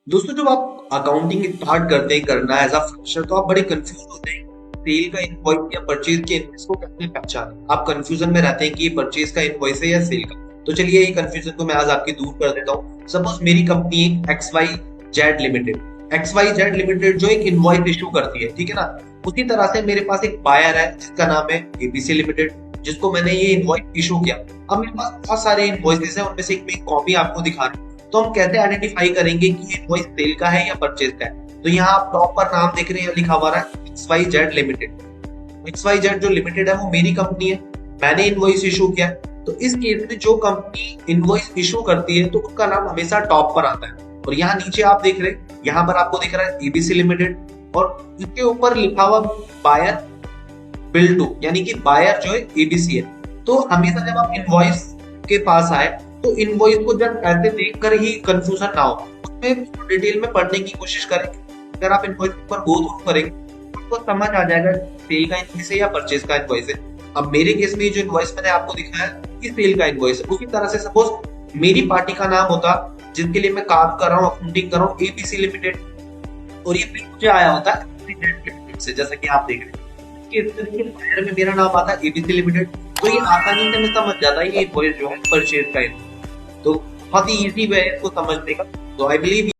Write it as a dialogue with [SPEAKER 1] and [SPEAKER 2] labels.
[SPEAKER 1] दोस्तों जब आप अकाउंटिंग स्टार्ट करते हैं करना एज अ फ्रेशर तो आप बड़े कंफ्यूज होते हैं। सेल का इनवॉइस या परचेज के इनवॉइस को कैसे पहचानें। आप कंफ्यूजन में रहते हैं कि ये परचेज का इनवॉइस है या सेल का। तो चलिए ये कंफ्यूजन को मैं आज आपकी दूर कर देता हूँ। सपोज मेरी company x y z limited जो एक इनवॉइस इशू करती है, ठीक है ना। उसी तरह से मेरे पास एक बायर है जिसका नाम है एबीसी लिमिटेड, जिसको मैंने ये इनवॉइस इशू किया। अब मेरे पास बहुत सारे इनवॉइसेस है, उनमें से एक मैं कॉपी आपको दिखा रहा हूँ। तो हम कैसे आइडेंटिफाई करेंगे कि ये इनवॉइस सेल का है या परचेज का है। तो यहाँ आप टॉप पर नाम देख रहे हैं, लिखा हुआ है x y z limited. X y z जो लिमिटेड है वो मेरी कंपनी है, मैंने इनवॉइस इशू किया है। तो इस केस में जो कंपनी इनवॉइस इशू करती है तो उसका नाम हमेशा टॉप पर आता है। और यहाँ नीचे आप देख रहे हैं, यहाँ पर आपको दिख रहा है एबीसी लिमिटेड और इसके ऊपर लिखा हुआ बायर बिल टू, यानी कि बायर जो है एबीसी है। तो हमेशा जब आप इनवॉइस के पास आए तो इनवॉइस को जब ऐसे देखकर ही कंफ्यूजन ना हो, उसमें डिटेल में पढ़ने की कोशिश करें। अगर आप इनवॉइस पर गो थ्रू करेंगे तो समझ आ जाएगा सेल का इनवॉइस है या परचेज का इनवॉइस है। अब मेरे केस में जो इनवॉइस मैंने आपको दिखाया ये सेल का इनवॉइस है। उसी तरह से सपोज मेरी पार्टी का नाम होता जिनके लिए मैं काम कर रहा हूँ, अकाउंटिंग कर रहा हूँ, एबीसी लिमिटेड, और ये बिल मुझे आया होता है लिमिटेड से, जैसा कि आप देख रहे हैं कि इस तरीके से बायर में मेरा नाम आता है एबीसी लिमिटेड। तो ये आसानी से मैं समझ जाता है ये इनवॉइस जो है परचेज का है। तो बहुत ही इजी वे है इसको समझने का। तो आई बिलीव